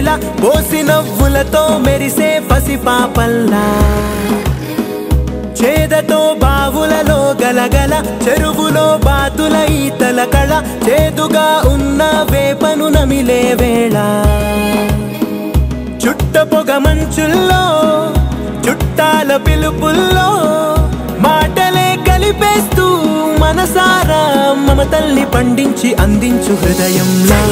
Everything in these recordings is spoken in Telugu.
వేళ పోసి నవ్వులతో మెరిసే పసిపాపల్లా చేదతో బావులలో గలగల చెరువులో బాతుల ఈతల కళ చేదుగా ఉన్న వేపను నమిలే వేళ చుట్ట పొగ మంచుల్లో చుట్టాల పిలుపుల్లో మాటలే కలిపేస్తూ మనసారా మమతల్ని పండించి అందించు హృదయంలా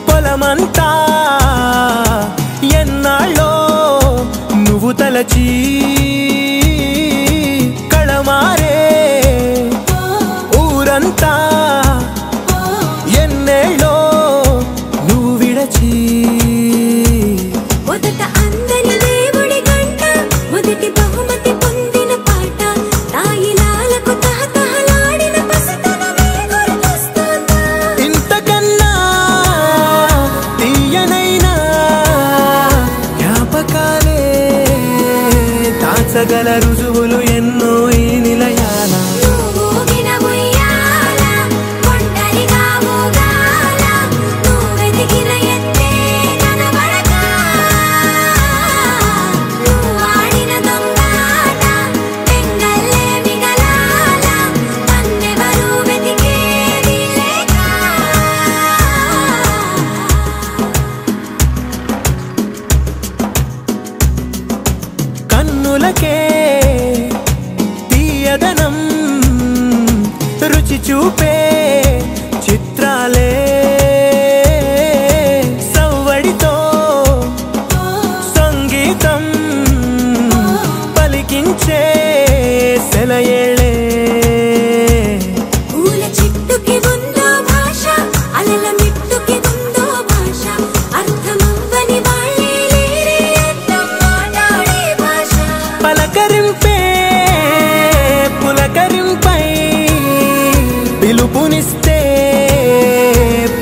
పొలమంతా ఎన్నాళ్ళో నువ్వు తలచి కళమారే ఊరంతా ఎన్నేళ్ళో నువ్వు విడచి సగల రుజువులు ఎన్నో ఈ నిలయాల కన్నులకే తీయదనం రుచి చూపే చిత్రాలే సవ్వడితో సంగీతం పలికించే సెలయేళే పలకరింపే పులకరింపై పిలుపునిస్తే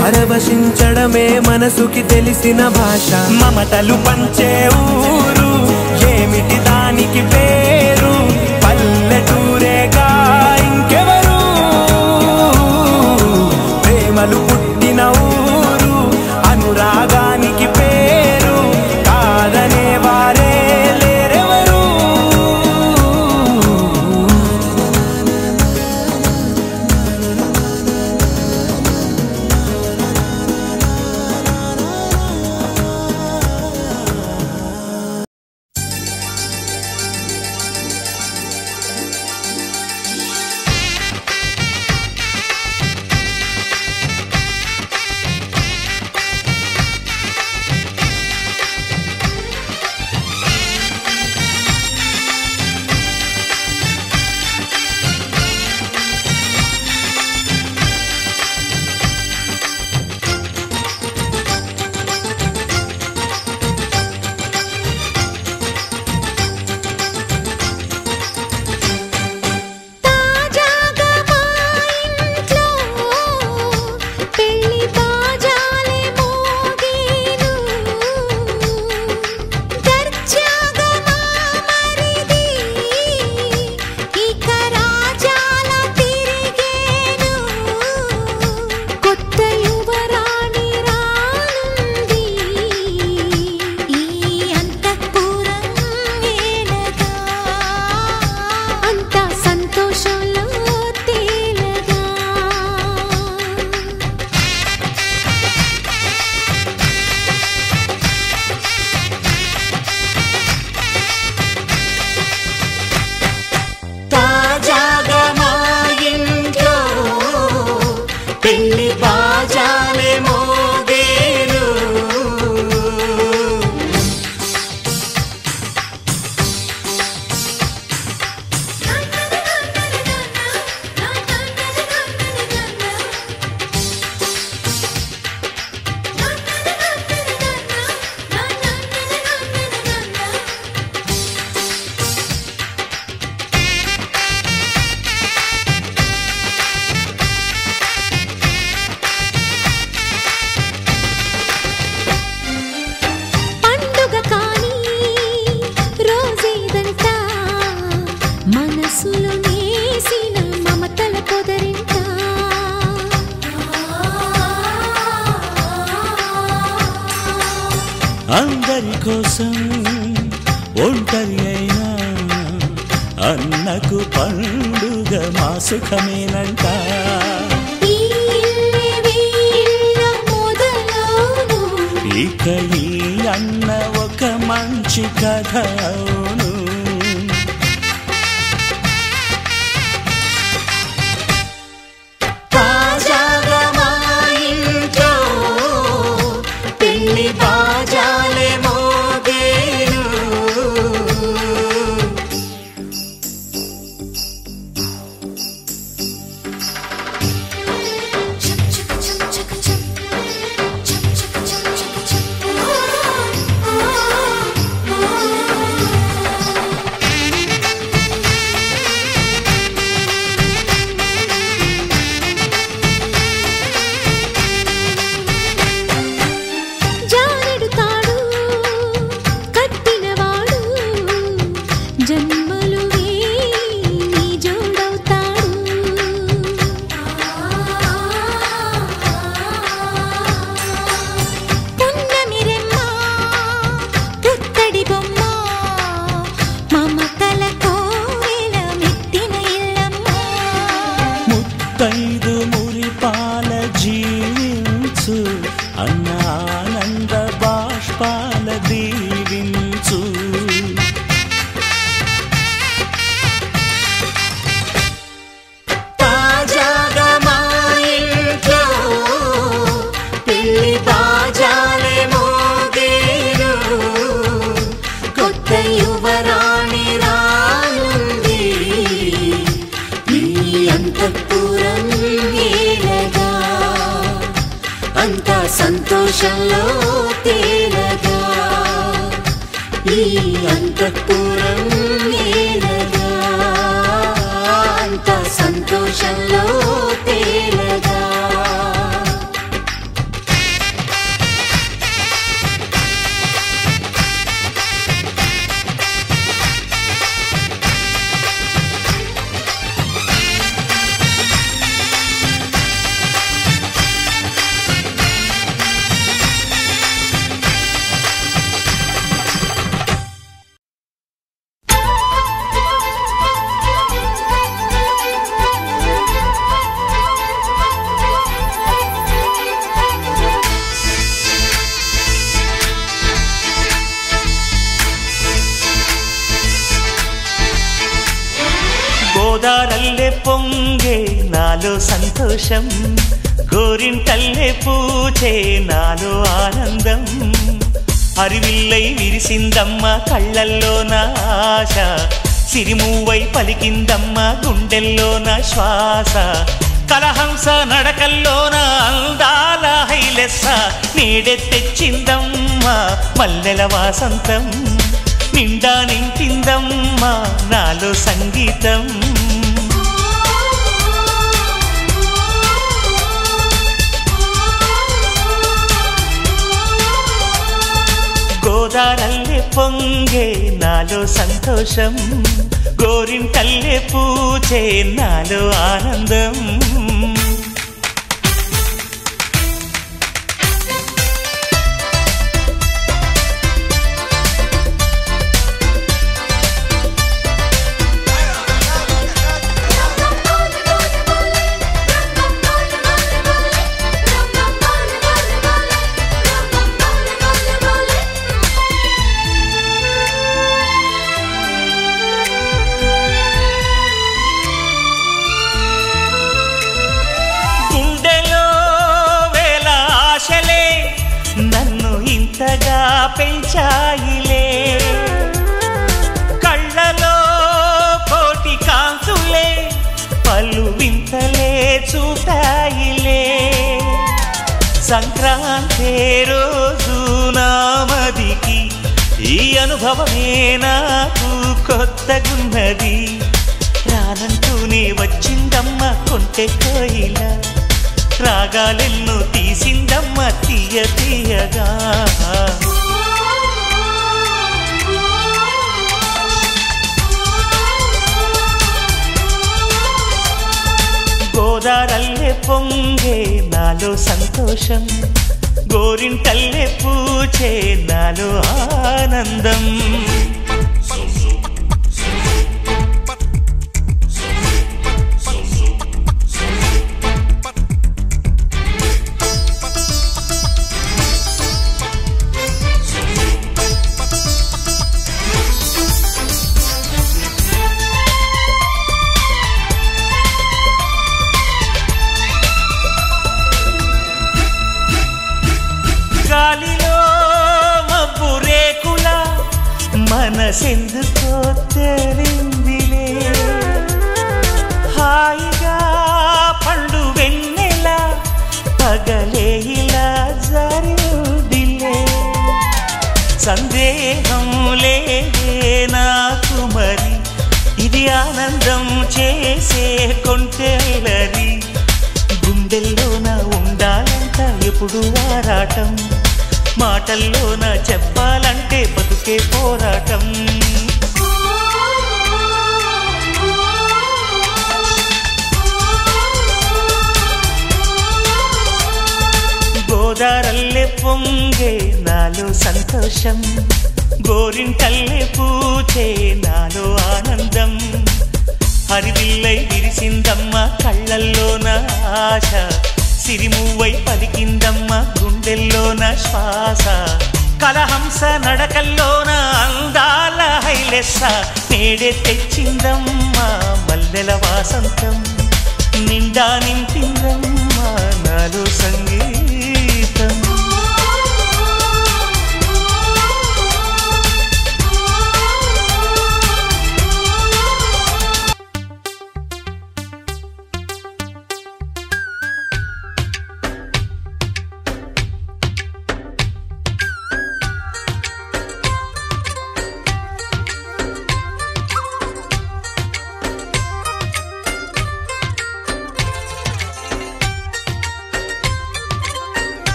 పరవశించడమే మనసుకి తెలిసిన భాష మమతలు పంచే ఊరు ఏమిటి దానికి పేరు పల్లెటూరేగా ఇంకెవరు ప్రేమలు పుట్టిన ఊరు అనురాగానికి పేరు కాదనే వారే అందరి కోసం ఒంటరి అయినా అన్నకు పండుగ మా సుఖమేనంట. ఇక ఈ అన్న ఒక మంచి కథ అవును. తాజాగా మా ఇంట్లో పెళ్లి బాజాలే మోగేను. ముత్తైదు మురిపాల జీవించు అన్న ఆనంద బాష్పాల దీవించు. తాజాగా మా ఇంట్లో పెళ్లి బాజాలే మోగేను. కొత్త యువరాణి రానుంది ఈ అంతఃపురం ఏలగా. అంతా సంతోషంలో తేలగా ఈ అంతఃపురం ఏలగా. అంతా సంతోషంలో తేలగా. గోదారల్లే పొంగే నాలో సంతోషం, గోరింటల్లే పూచే నాలో ఆనందం. హరివిల్లై విరిసిందమ్మ కళ్ళల్లో నా ఆశ, సిరిమూవై పలికిందమ్మ గుండెల్లో నా శ్వాస. కలహంస నడకల్లోన అందాల హైలెస్స, నీడే తెచ్చిందమ్మ మల్లెల వాసంతం. నిండా నింపిందమ్మా నాలో సంగీతం. గోదారల్లే పొంగే నాలో సంతోషం, గోరింటల్లే పూచే నాలో ఆనందం. ఇంతగా పెంచాయిలే కళ్ళలో కోటి కాంతులే, పలు వింతలే చూపాయిలే. సంక్రాంతి రోజు నామదికి ఈ అనుభవమే నాకు కొత్తగున్నది. రానంటూనే వచ్చిందమ్మ కొంటె కోయిల, రాగాలెన్నో తీసిందమ్మ తీయ తీయగా. గోదారల్లే పొంగే నాలో సంతోషం, గోరింటల్లే పూచే నాలో ఆనందం. గాలిలో మబ్బు రేకుల మనసెందుకో తేలిందిలే, హాయిగా పండు వెన్నెల పగలే ఇలా జరిదిలే. సందేహం లేదే నాకు మరి, ఇది ఆనందం చేసే కొంటెలరి. గుండెల్లోన ఉండాలంట ఎప్పుడు ఆరాటం, మాటల్లోన చెప్పాలంటే బతుకే పోరాటం. గోదారల్లే పొంగే నాలో సంతోషం, గోరింటల్లే పూచే నాలో ఆనందం. హరివిల్లై విరిసిందమ్మ కళ్ళల్లోన ఆశ, సిరిమువ్వై పలికిందమ్మ గుండెల్లోన శ్వాస. కలహంస నడకల్లోన అందాల హైలెస్స, నేడే తెచ్చిందమ్మ మల్లెల వాసంతం. నిండా నింపిందమ్మ నాలో సంగీతం.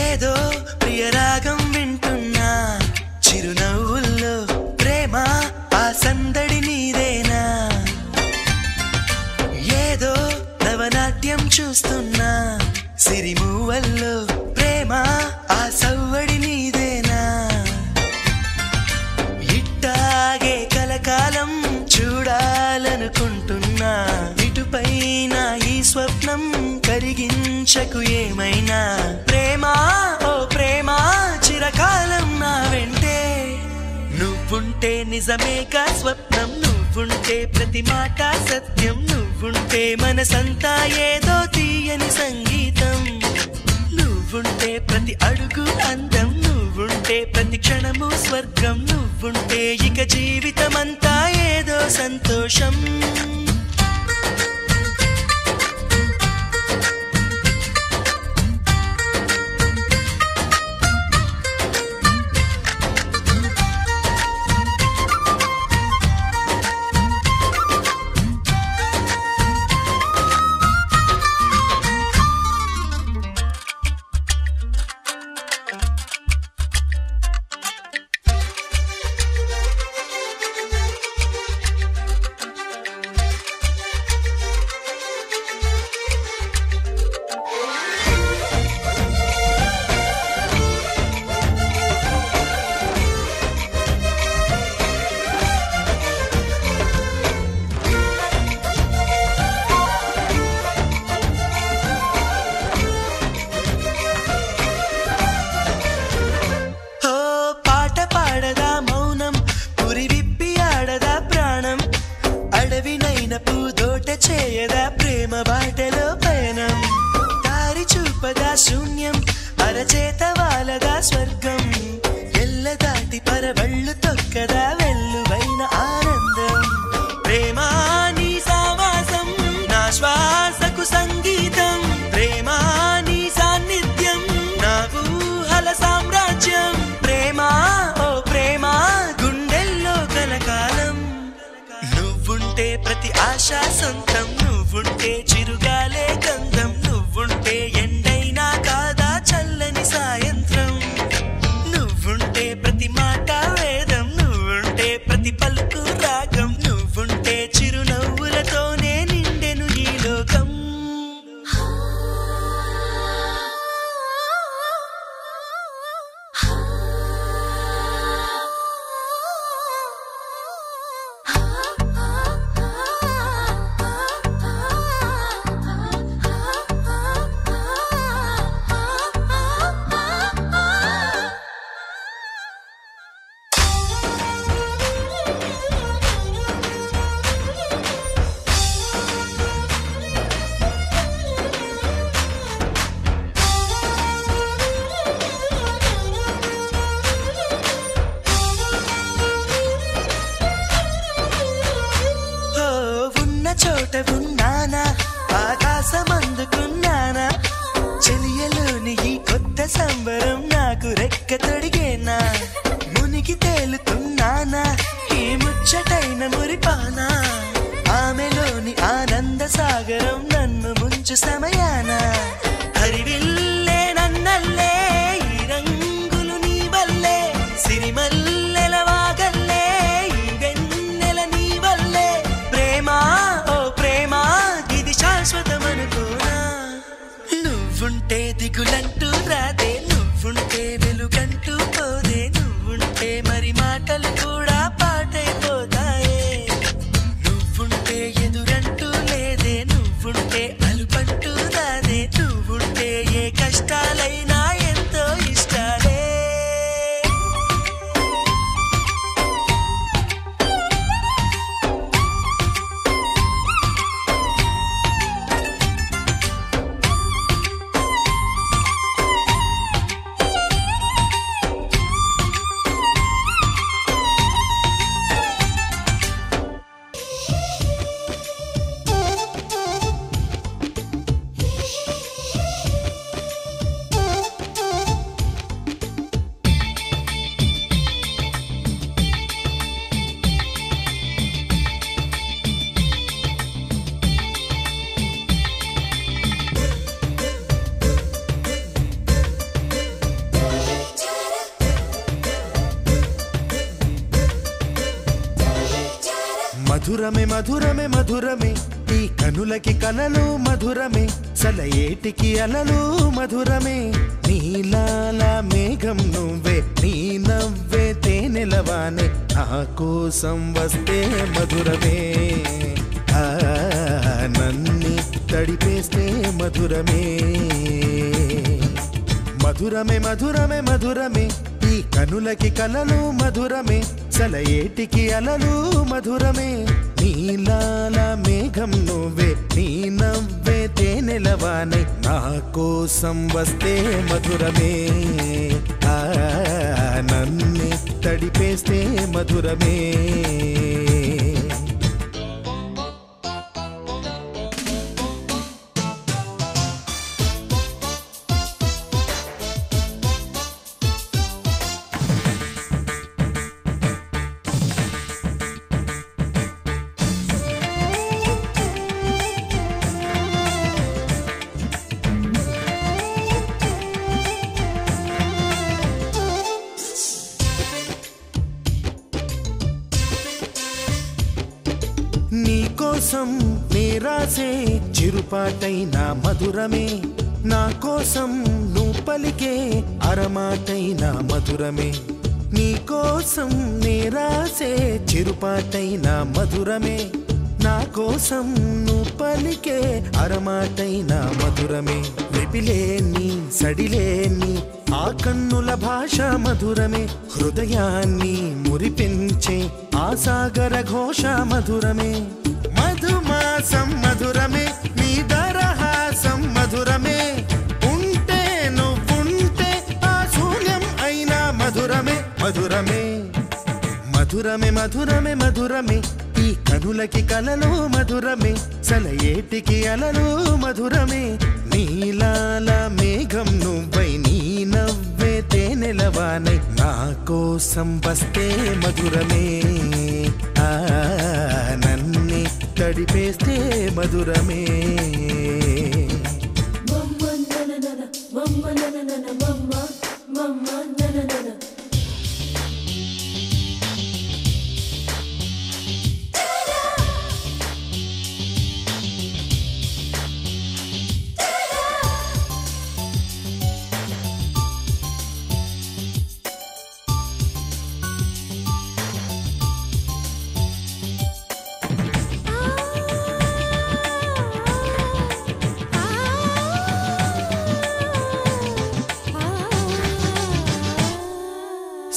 ఏదో ప్రియరాగం వింటున్నా, చిరునవ్వుల్లో ప్రేమ ఆ సందడి నీదేనా. ఏదో నవనాట్యం చూస్తున్నా, సిరిమువ్వల్లో ప్రేమ ఆ సవ్వడి నీదేనా. ఇట్టాగే కలకాలం చూడాలనుకుంటున్నా, ఇటుపైన ఈ స్వప్నం కరిగించకు ఏమైనా. ప్రేమా ఓ ప్రేమా చిరకాలం నా వెంటే, నువ్వుంటే నిజమేగా స్వప్నం, నువ్వుంటే ప్రతి మాట సత్యం, నువ్వుంటే మనసంతా ఏదో తీయని సంగీతం. నువ్వుంటే ప్రతి అడుగు అందం, నువ్వుంటే ప్రతి క్షణము స్వర్గం, నువ్వుంటే ఇక జీవితమంతా ఏదో సంతోషం. చేయదా ప్రేమ బాటలో పయనం, దారి చూపదా శూన్యం, అరచేత వాలదా స్వర్గం, ఎల్ల దాటి పరవళ్ళు తొక్కదా వెల్లువైన ఆనందం. ప్రేమా నీ సావాసం నా శ్వాసకు సంగీతం, ప్రేమా నీ సాన్నిధ్యం నా ఊహల సామ్రాజ్యం. ప్రేమా ఓ ప్రేమా గుండెల్లో కలకాలం, నువ్వుంటే ప్రతి ఆశ సొంతం, నువ్వుంటే చిరుగాలే గంధం, నువ్వుంటే ఎండైనా కాదా చల్లని సాయంత్రం, నువ్వుంటే ప్రతి మాట వేదం, నువ్వుంటే ప్రతి పలుకు రాగం, నువ్వుంటే చిరునవ్వు చోట ఉన్నానా ఆకాశం అందుకున్నానా చెలియలోని ఈ కొత్త సంబరం నాకు రెక్క తొడిగేనా మునిగి తేలుతున్నానా ఈ ముచ్చటైన మురిపానా ఆమెలోని ఆనంద సాగరం నన్ను ముంచు సమయాన హరివిల్లే నన్నల్లే ఈ రంగులు నీ వల్లే సిరిమల్లెల వాగల్లే ఈ వెన్నెల నీ వల్లే ప్రేమ ఓ ప్రేమ ఇది శాశ్వతమనుకోనా నువ్వుంటే దిగులంటూ రాదే నువ్వుంటే వెలుగంటూ పోదే నువ్వుంటే మరి మాటలు కూడా పాటైపోతాయే నువ్వుంటే ఎదురంటూ లేదే నువ్వుంటే అలుపంటూ రాదే నువ్వుంటే ఏ కష్టాలైనా ఎంతో ఇష్టాలే మధురమే మధురమే మధురమే ఈ కనులకి కలలు మధురమే సలయేటికి అలలు మధురమే నీలాల మేఘం నువ్వే నీ నవ్వే తేనెలవానే నా కోసం వస్తే మధురమే నన్ని తడిపేస్తే మధురమే మధురమే మధురమే మధురమే ఈ కనులకి కలలు మధురమే సలయేటికి అలలు మధురమే నీలాల మేఘం నువ్వే నీ నవ్వే తేనెలవానై నా కోసం వస్తే మధురమే నన్ను తడిపేస్తే మధురమే నీకోసం నేరాసే చిరుపాటైన మధురమే నా కోసం నువ్వు పలికే అరమాటైన మధురమే నీకోసం నేరాసే చిరుపాటైన మధురమే నా కోసం నువ్వు పలికే అరమాటైన మధురమే వెపిలేని సడిలేని ఆ కన్నుల భాష మధురమే హృదయాన్ని మురిపించే ఆ సాగర ఘోష మధురమే మధుమాసం మధురమే నీ దరహాసం మధురమే ఉంటే నువ్వుంటే ఆ శూన్యం అయినా మధురమే మధురమే మధురమే మధురమే మధురమే ఈ కనులకి కలలు మధురమే సలయేటికి అలలు మధురమే నీలాల మేఘం నువ్వై నీ నవ్వే తేనెలవానై నా కోసం వస్తే మధురమే నన్ను తడిపేస్తే మధురమే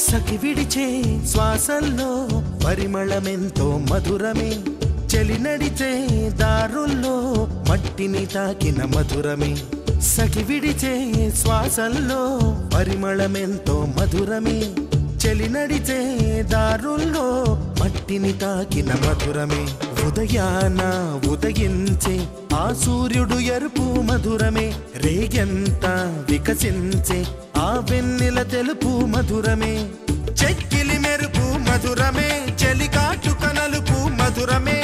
సఖి విడిచే శ్వాసల్లో పరిమళమెంతో మధురమే చలి నడిచే దారుల్లో మట్టిని తాకిన మధురమే సఖి విడిచే శ్వాసల్లో పరిమళమెంతో మధురమే చలి నడిచే దారుల్లో మట్టిని తాకిన మధురమే ఉదయాన ఉదయించే ఆ సూర్యుడు ఎరుపు మధురమే, రేగెంత వికసించే ఆ వెన్నెల తెలుపు మధురమే, చెక్కిలి మెరుపు మధురమే, చెలికాటు కనలుపు మధురమే,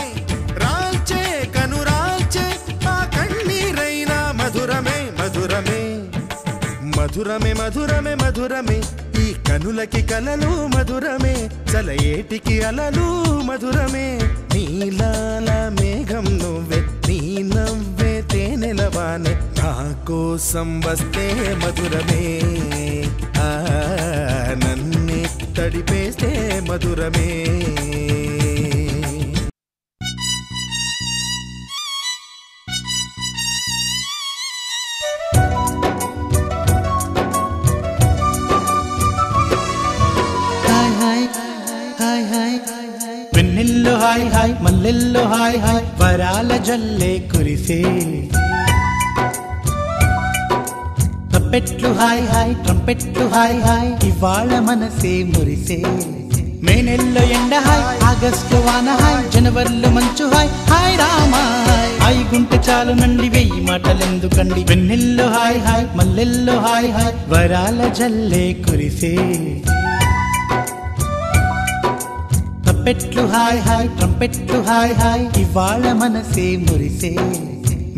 రాల్చే కనురాల్చే ఆ కన్నీరైన మధురమే మధురమే మధురమే మధురమే మధురమే, ఈ కనులకి కలలు మధురమే, చలయేటికి అలలు మధురమే, నీలాల మేఘం నువ్వే, నీ నవ్వే తేనెలవానే, నా కోసం వస్తే మధురమే, నన్నే తడిపేస్తే మధురమే. వెన్నెల్లో హాయ్ హాయ్ మల్లెల్లో హాయ్ హాయ్ వరాల జల్లే కురిసే, తప్పెట్లు హాయ్ హాయ్ ట్రంపెట్లు హాయ్ హాయ్ ఇవాళ మనసే మురిసే, మే నెల్లో ఎండ హాయ్ ఆగస్టు వాన హాయ్ జనవరిలో మంచు హాయ్ హాయ్ రామా హాయ్ గుంటె చాలు నండి వెయ్యి మాటలెందుకండి, వెన్నెల్లో హాయ్ హాయ్ మల్లెల్లో హాయ్ హాయ్ వరాల జల్లే కురిసే, తప్పెట్లు హాయ్ హాయ్ ట్రంపెట్లు హాయ్ హాయ్ ఇవాళ మనసే మురిసే,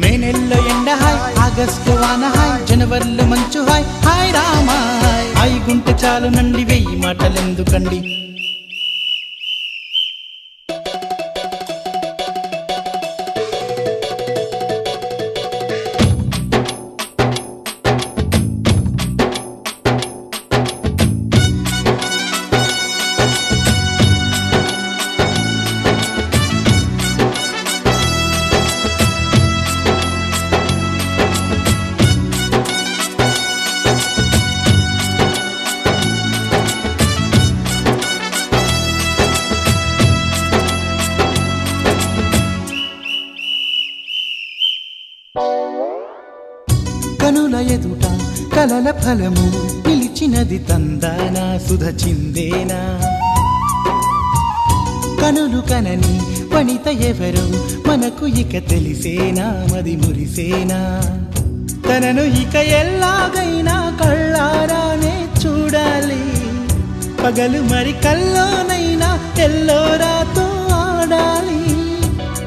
మే నెల్లో ఎండ హాయ్ ఆగస్టు వాన హాయ్ జనవరిలో మంచు హాయ్ హాయ్ రామా హాయ్ గుంటె చాలు నండి వెయ్యి మాటలెందుకండి. కనుల ఎదుట కలల ఫలము పిలిచినది తందానా సుధ చిందేనా, కనులు కనని వనిత ఎవరు మనకు ఇక తెలిసేనా మది మురిసేనా, తనను ఇక ఎల్లాగైనా కళ్ళారానే చూడాలి, పగలు మరి కల్లోనైనా ఎల్లోరాతో ఆడాలి,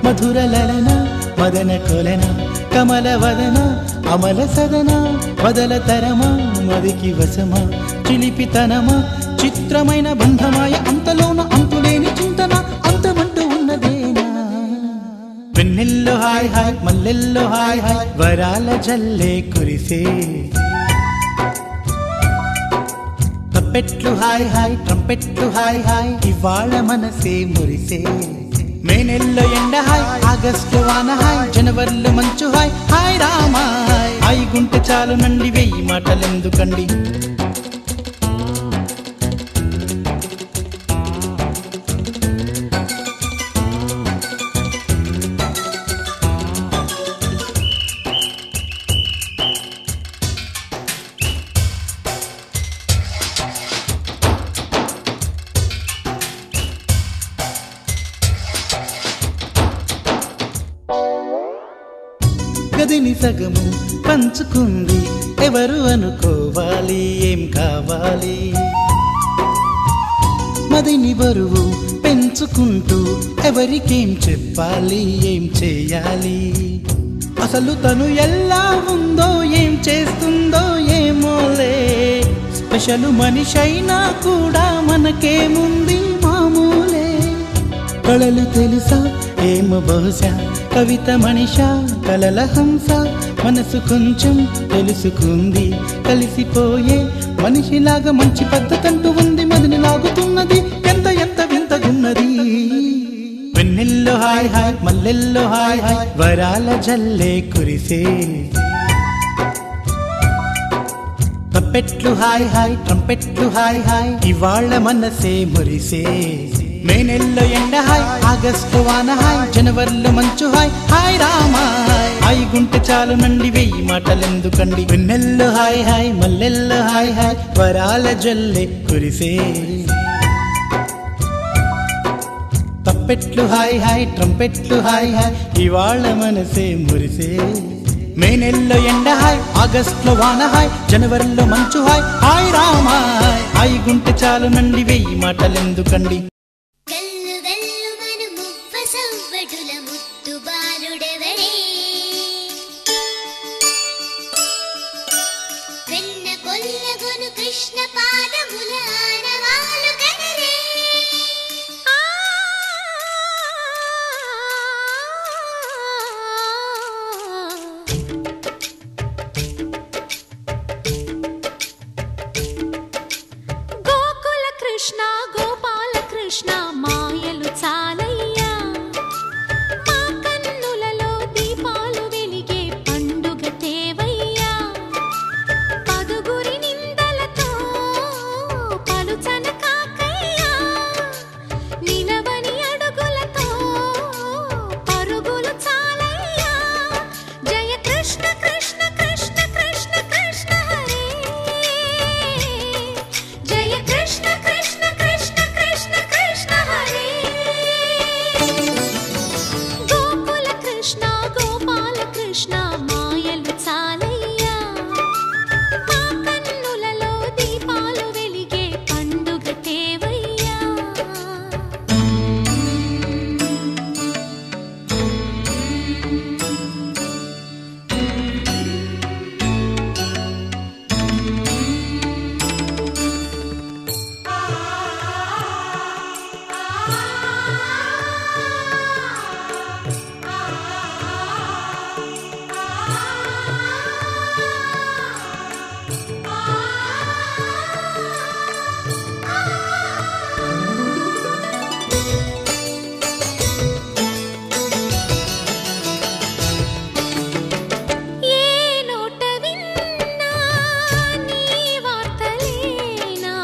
మధుర లలన మదన కొలన కమల వదన అమల సదన వదల తరమా మదికి వశమా చిలిపితనమా చిత్రమైన బంధమాయ అంతలోన అంతులేని చింతన అంతమంటూ ఉన్నదేనా, వెన్నెల్లో హాయ్ హాయ్ మల్లెల్లో హాయ్ హాయ్ వరాల జల్లే కురిసే, తప్పెట్లు హాయ్ హాయ్ ట్రంపెట్లు హాయ్ హాయ్ ఇవాళ మనసే మురిసే, మే నెల్లో ఎండ హాయ్ ఆగస్టు వాన హాయ్ జనవరిలో మంచు హాయ్ హాయ్ రామా హాయ్ గుంటె చాలు నండి వెయ్యి మాటలెందుకండి. గదిని సగము పంచుకుంది ఎవరు అనుకోవాలి ఏం కావాలి, మదిని బరువు పెంచుకుంటూ ఎవరికేం చెప్పాలి ఏం చేయాలి, అసలు తను ఎలా ఉందో ఏం చేస్తుందో ఏమోలే, స్పెషల్ మనిషైనా కూడా మనకేముంది మామూలే, కళలు తెలుసా ఏమో బహుశా కవిత మనిషా కలల హంస మనసు కొంచెం తెలుసుకుంది కలిసిపోయే మనిషిలాగా మంచి పద్ధతంటూ ఉంది మదిని లాగుతున్నది ఎంత ఎంత వింతగున్నది, వెన్నెల్లో హాయ్ హాయ్ మల్లెల్లో హాయ్ హాయ్ వరాల జల్లే కురిసే, తప్పెట్లు హాయ్ హాయ్ ట్రంపెట్లు హాయ్ హాయ్ ఇవాళ మనసే మురిసే, మే నెల్లో ఎండ హాయ్ ఆగస్టు వాన హాయ్ జనవరిలో మంచు హాయ్ హాయ్ రామా హాయ్ గుంటె చాలు నండి వెయ్యి మాటలెందుకండి, వెన్నెల్లో హాయ్ హాయ్ మల్లెల్లో హాయ్ హాయ్ వరాల జల్లే కురిసే, తప్పెట్లు హాయ్ హాయ్ ట్రంపెట్లు హాయ్ హాయ్ ఇవాళ మనసే మురిసే మే నెలలో ఎండ హాయ్ ఆగస్టులో వాన హాయ్ జనవరిలో మంచు హాయ్ హాయ్ రామా హాయ్ గుంటె చాలు నండి వెయ్యి మాటలెందుకండి కృష్ణ పాదముల ఆనవాలు కనరే గోకుల కృష్ణ గోపాల కృష్ణ మాయలు చాలయ్యా మా కన్నులలో దీపాలు వెలిగే పండుగ తేవయ్యా పదుగురి నిందలతో పలుచన కాకయ్యా నిలవని అడుగులతో పరుగులు చాలయ్యా జయ కృష్ణ కృష్ణ కృష్ణ కృష్ణ కృష్ణ హరే జయ కృష్ణ కృష్ణ కృష్ణ కృష్ణ కృష్ణ హరే గోకుల కృష్ణ గోపాల కృష్ణ మాయలు చాలయ్యా మా కన్నులలో దీపాలు వెలిగే పండుగ తేవయ్యా ఏ నోట విన్నా నీ వార్తలేనా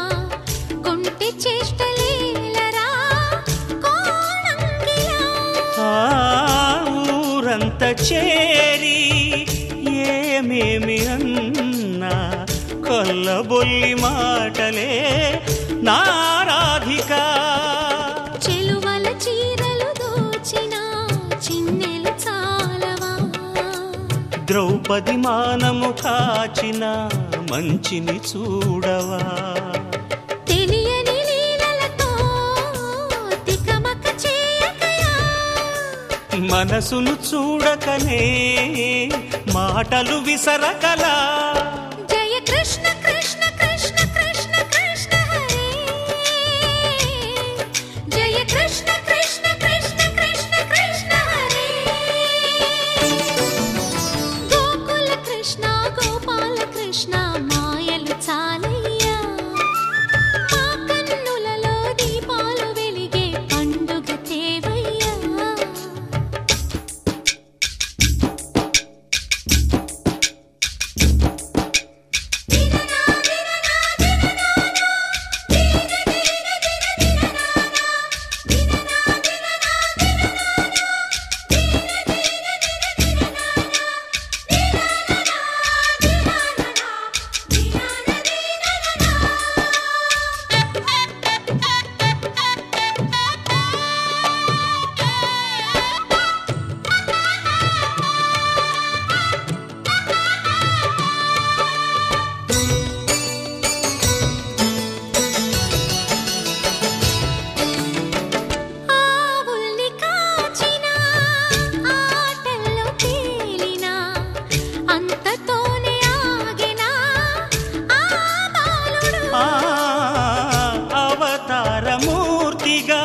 కొంటె చేష్టలేలరా కోణంగిలా ఆ ఊరంత చేరి ఏమేమి అన్నా కొల్లబొల్లి మాటలే నారాధిక చెలువల చీరలు దోచిన చిన్నెలు చాలవా ద్రౌపది మానము కాచిన మంచిని చూడవా తెలియని లీలలతో తికమక చేయకయా మనసును చూడకనే మాటలు విసరకలా జయ కృష్ణ కృష్ణ కృష్ణ కృష్ణ కృష్ణ హరే జయ కృష్ణ కృష్ణ కృష్ణ కృష్ణ కృష్ణ హరే గోకుల కృష్ణ గోపాల కృష్ణ మాయలు చాలయ్యా మా కన్నులలో దీపాలు వెలిగే పండుగ తేవయ్యా ఆవుల్ని కాచిన ఆటల్లో తేలిన అంతతోనే ఆగిన ఆ బాలుడు ఆ అవతారమూర్తిగా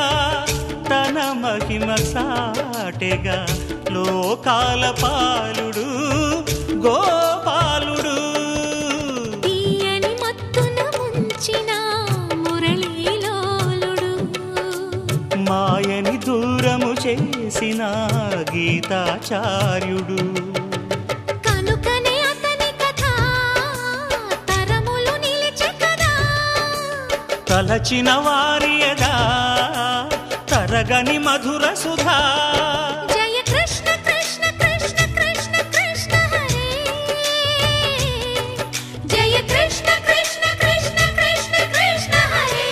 తన మహిమ సాటెగా లోకాల పాలుడు గోపాలుడు తీయని మత్తున ముంచిన మురళీలోలుడు మాయని దూరము చేసిన గీతాచార్యుడు కనుకనే అతని కథ తరములు నిలిచె కదా తలచిన వారియదా తరగని మధుర సుధా జయ కృష్ణ కృష్ణ కృష్ణ కృష్ణ కృష్ణ హరే జయ కృష్ణ కృష్ణ కృష్ణ కృష్ణ కృష్ణ హరే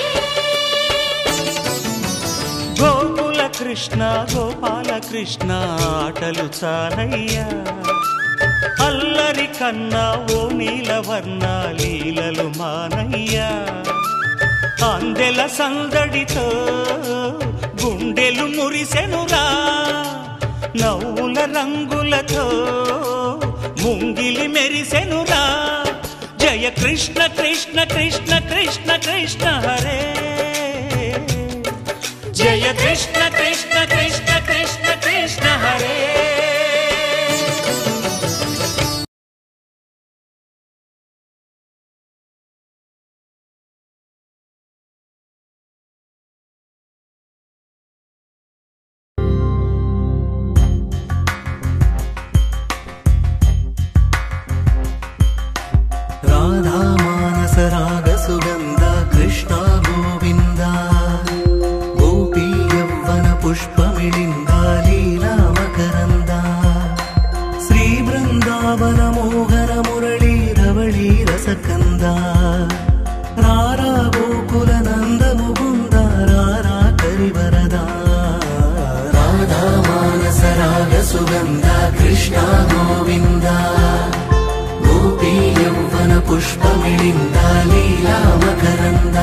కృష్ణ గోపాల కృష్ణ ఆటలు చాలయ్యా అల్లరి కన్నా ఓ నీలవర్ణ లీలలు మానయ్యా అందెల సందడితో గుండెలు మురిసెనురా నవ్వుల రంగులతో ముంగిలి మెరిసెనురా జయ కృష్ణ కృష్ణ కృష్ణ కృష్ణ కృష్ణ హరే జయ కృష్ణ కృష్ణ కృష్ణ కృష్ణ కృష్ణ హరే राधा मानस राग सुगंध कृष्ण गोविंद गोपी यौवन पुष्पमिलिंद लीला मकरंद श्री वृंदावन मोहन मुरली रवळी रसकंद रारा गोकुल नंद मुकुंद रारा करिवरदा राधा मानस राग सुगंध कृष्ण गोविंद गोपी यौवन पुष्पमिलिंद लीला मकरंद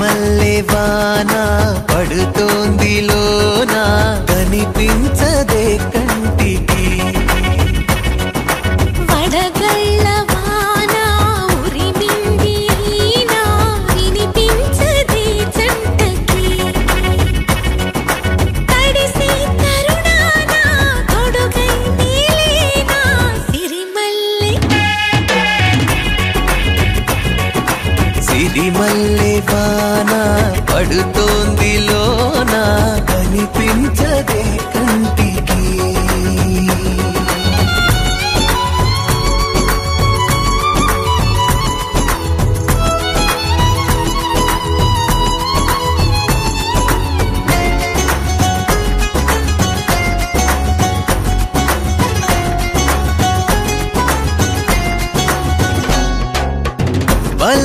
సిరిమల్లెవాన పడుతోంది లోన కనిపించదే కంటికి వడగళ్ళ వాన ఉరిమింది అయినా వినిపించదే జంటకి తడిసి తరుణాన తొడుగై నీలేనా సిరిమల్లె సిరిమల్లెవాన పడుతోంది లోన కనిపించదే కంటికి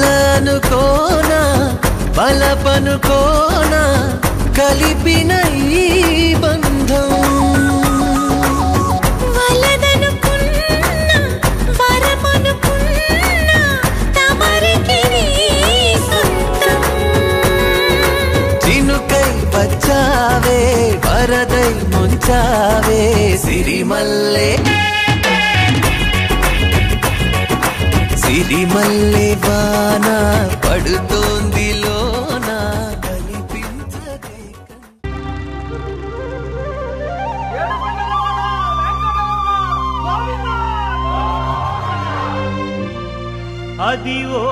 బలనుకోనా బలపనుకోనా కలిపిన ఈ బంధం వలదనుకున్నా వరమనుకున్నా తమరికి నీ సొంతం చినుకై వచ్చావే వరదై ముంచావే సిరిమల్లె సిరిమల్లెవాన పడుతోంది లోన కనిపించదే అదివో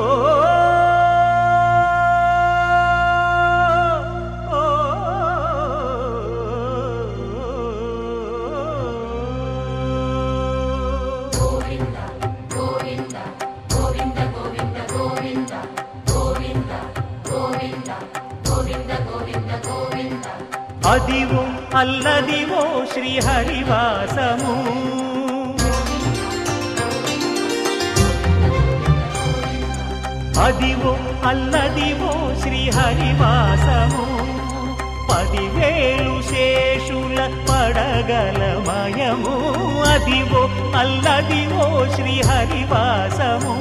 అదివో అల్లదివో శ్రీహరివాసము అదివో అల్లదివో శ్రీహరివాసము 10,000 శేషుల పడగలమయము అదివో అల్లదివో శ్రీహరివాసము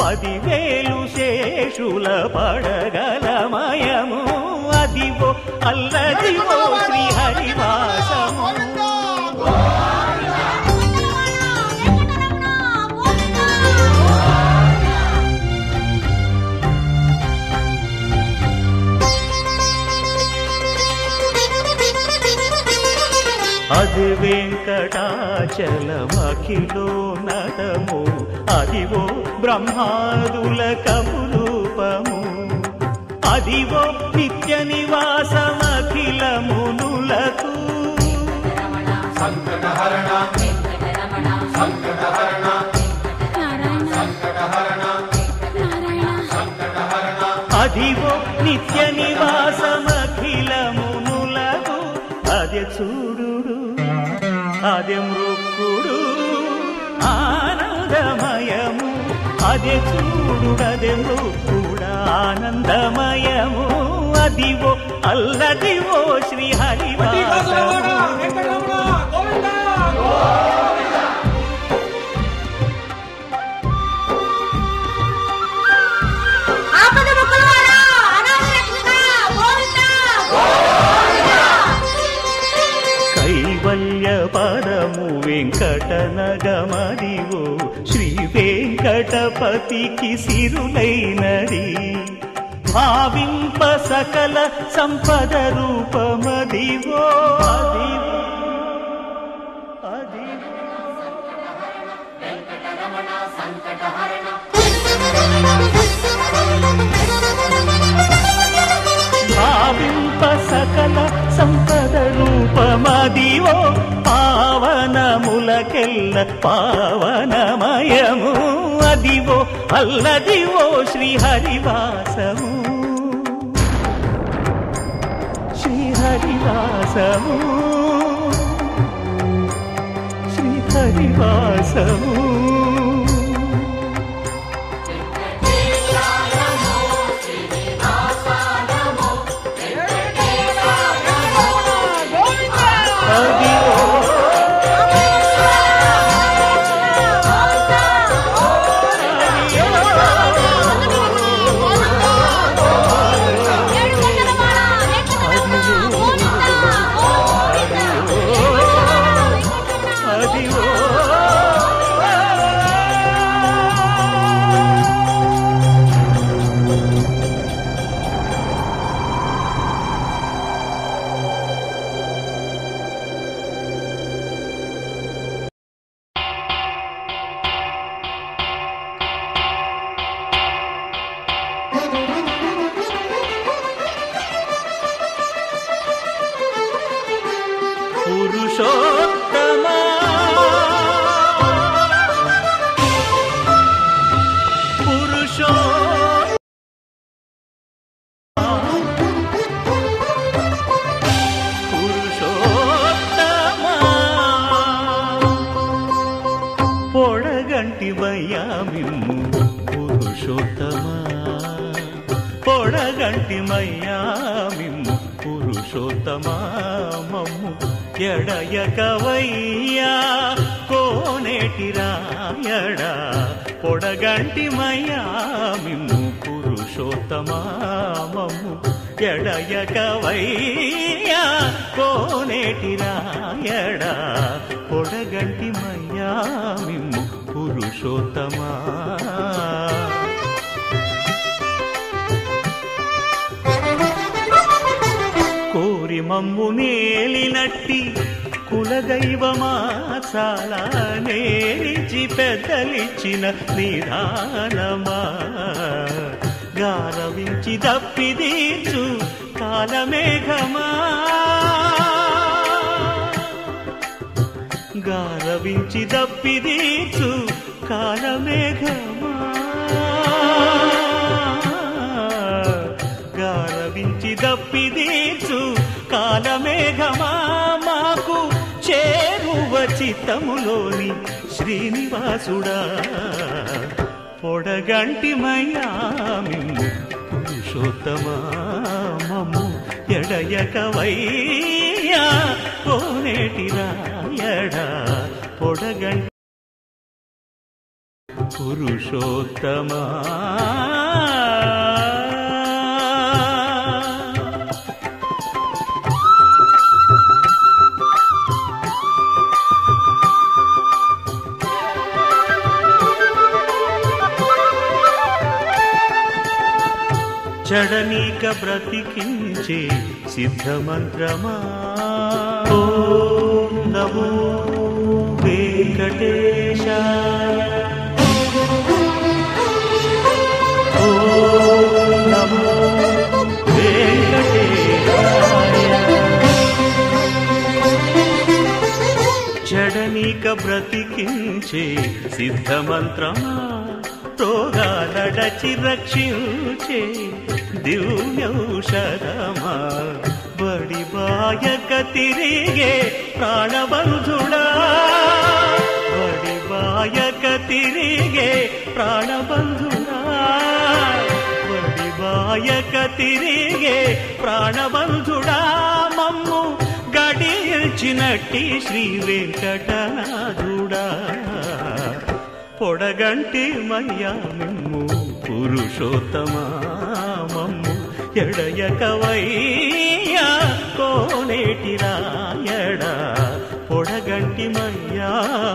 10,000 శేషుల పడగలమయము అదివో అల్లదివో శ్రీహరివాసము అది వెంకటాచలమఖిలోన్నతము అదివో బ్రహ్మాదుల కపురూపము అదివో నిత్య నివాసమఖిలమునులకు సంకటహరణ సంకటహరణ సంకటహరణ సంకటహరణ అదివో నిత్య నివాసమఖిలమునులకు అదే చూడు అదే మృక్కుడు ఆనందమయము అదే చూడు అదే మృక్కుడు ఆనందమయము అదివో అల్లదివో శ్రీహరివాసము కైవల్య పరము వెంకటనగమదివో శ్రీ వెంకటపతికి సిరులైనది భావింప సకల సంపద రూపమదివో అదివో అదివో భావింప సకల సంపద రూపమదివో పావనములకెల్ల పావనమయము అదివో అల్లదివో శ్రీహరివాసము శ్రీహరివాసము శ్రీహరివాసము పురుషోత్తమా పురుషోత్తమా పొడగంటివయ్యా మిమ్ము పురుషోత్తమా పొడగంటిమయ్యా మిమ్ము పురుషోత్తమా మమ్ము ఎడయకవయ్యా కోనేటి రాయడా పొడగంటిమయ్యా మిమ్ము పురుషోత్తమా మమ్ము ఎడయకవయ్యా కోనేటి రాయడా పొడగంటిమయ్యా మిమ్ము పురుషోత్తమా కోరి మమ్ము నేలినట్టి కులదైవమా చాలా నేరిచి పెద్దలిచ్చిన నిదానమా గారవించి దప్పిదీర్చు కాలమేఘమా గారవించి దప్పిదీర్చు కాలమేఘమా గారవించి దప్పిదీర్చు కాలమేఘమా మాకు చేరువ చిత్తములోని శ్రీనివాసుడా పొడగంటిమయ్యా మిమ్ము పురుషోత్తమా మమ్ము ఎడయకవయ్యా కోనేటి రాయడా పొడగంటి పురుషోత్తమా చడనీక బ్రతికించే సిద్ధమంత్రమా ఓం నమో వెంకటేశాయ ఓం నమో వెంకటేశాయ చడనీక బ్రతికించే సిద్ధమంత్రమా రోగాలడచి రక్షించే దివ్యౌషధమా బడి బాయక తిరిగే ప్రాణబంధుడా బడి బాయక తిరిగే ప్రాణబంధుడా బడి బాయక తిరిగే ప్రాణబంధుడా మమ్ము గడిచినట్టి శ్రీ వెంకటనాథుడా పొడగంటి మయ్యా మిమ్ము పురుషోత్తమా మమ్ము ఎడయకవయ్యా కోనేటి రాయడా పొడగంటి మయ్యా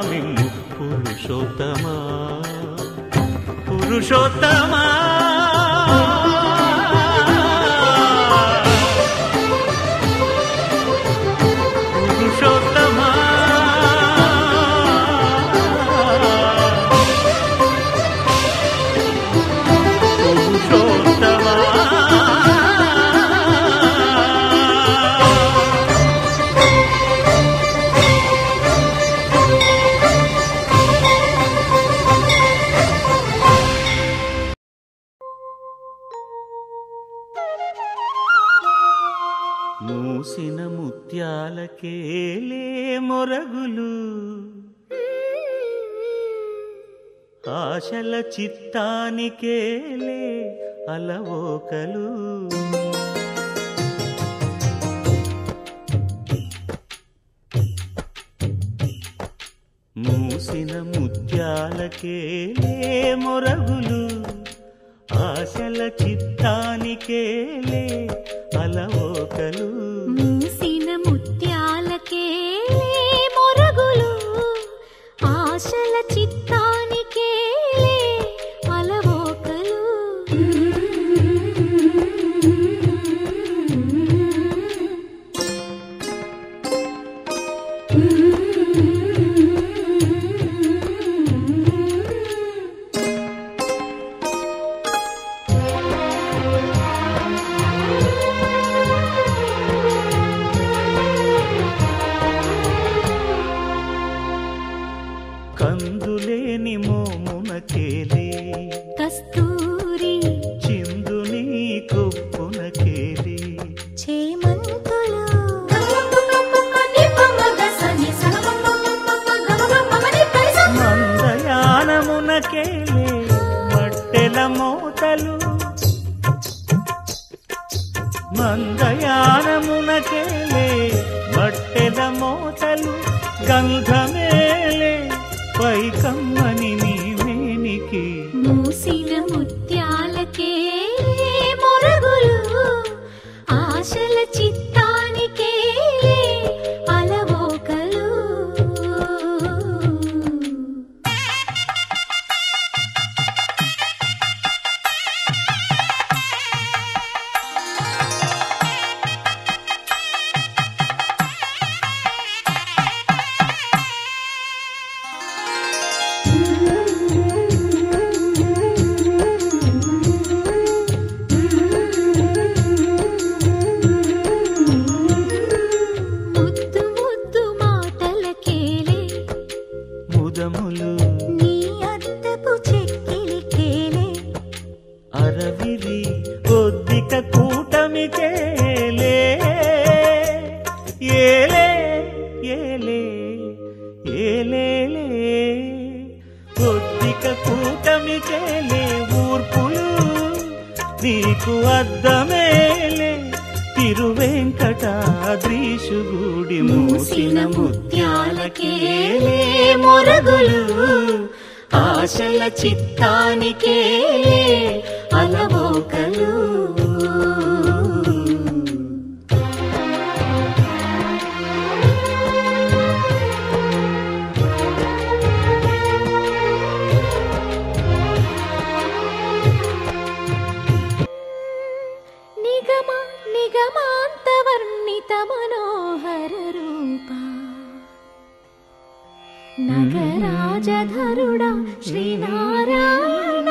మిమ్ము పురుషోత్తమా పురుషోత్తమా పురుషోత్తమా మూసిన ముత్యాలకేలే మొరగులు ఆశల చిత్తానికేలే అలవోకలు మూసిన ముత్యాలకేలే మొరగులు ఆశల చిత్తానికేలే అలవోకలు మూసిన ముత్యాలకేలే మొరగులు ఆశల చిత్తానికేలే అలవోకలు కందులేని మోమునకేలే కస్తూరి చిందుని కొప్పునకేలే చేమంతులు మందయానమునకేలే మట్టెల మోతలు మందయానమునకేలే మట్టెల మోతలు గంధమేలే పైకమ్మని నీవేనికి మూసిన ముత్యాలకేలే మొరగులు ఆశల చిత్తానికేలే అలవోకలు ముద్దు ముద్దు మాటలకేలే ముదములు నీ అద్దపు చెక్కిలికేలే అరవిరి ఒద్దిక కూటమికేలే ఏలే ఏలే ఏలేలే ఒద్దిక కూటమి పలికేలే ఊర్పులు నీకు అద్దమేలే తిరువెంకటాద్రీశుగుడి మూసిన ముత్యాలకేలే మొరగులు ఆశల చిత్తానికేలే అలవోకలు నిగమాంతవర్ణిత మనోహర రూప నగరాజధరుడా శ్రీనారాయణ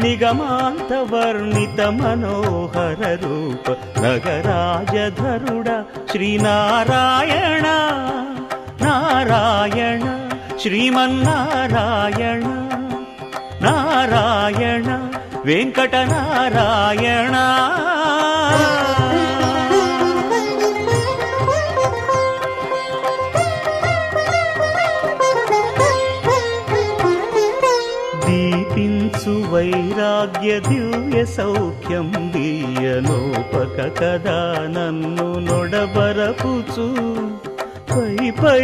నిగమాంతవర్ణిత మనోహర రూప నగరాజధరుడా శ్రీనారాయణ నారాయణ శ్రీమన్నారాయణ నారాయణ వెంకటనారాయణ దీపించు వైరాగ్య దివ్య సౌఖ్యం దీయనోపక కదా నన్ను నొడబరపుచు పై పై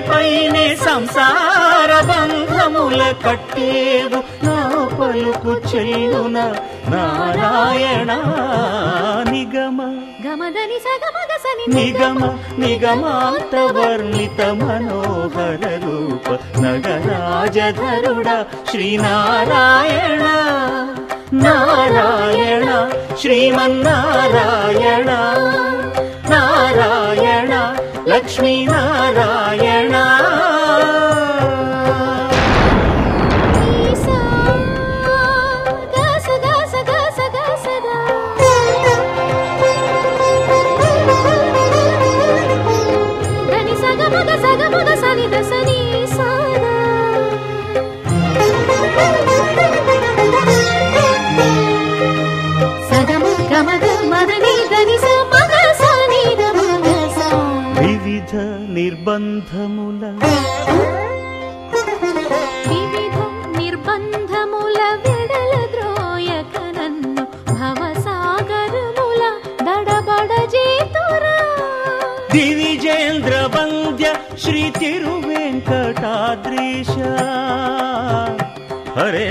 పైనే సంసార బంధముల కట్టేవు నా పలుకు చెల్లున నారాయణ నిగమ నిగమ నిగమాంతవర్ణిత మనోహర రూప నగరాజధరుడ శ్రీనారాయణ నారాయణ శ్రీమన్నారాయణ నారాయణ లక్ష్మీనారాయణ వివిధ నిర్బంధముల విడల ద్రోయక నన్ను భవసాగరముల దడబడ జేతురా దివిజేంద్ర వంద్య శ్రీ తిరువెంకటాద్రీశ హరే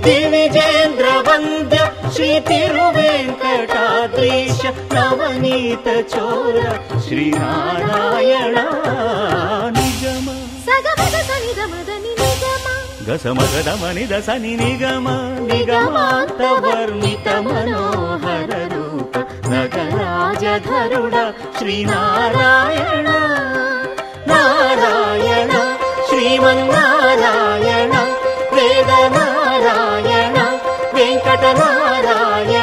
దివిజేంద్ర వంద్య శ్రీ తిరువెంకటాద్రీశ నవనీత చోర శ్రీనారాయణ నిగమ గసమగదమని దసని నిగమ నిగమాంతవర్ణిత మనోహర రూప నగరాజధరుడ శ్రీనారాయణ నారాయణ శ్రీమన్నారాయణ వేదనారాయణ వెంకటనారాయణ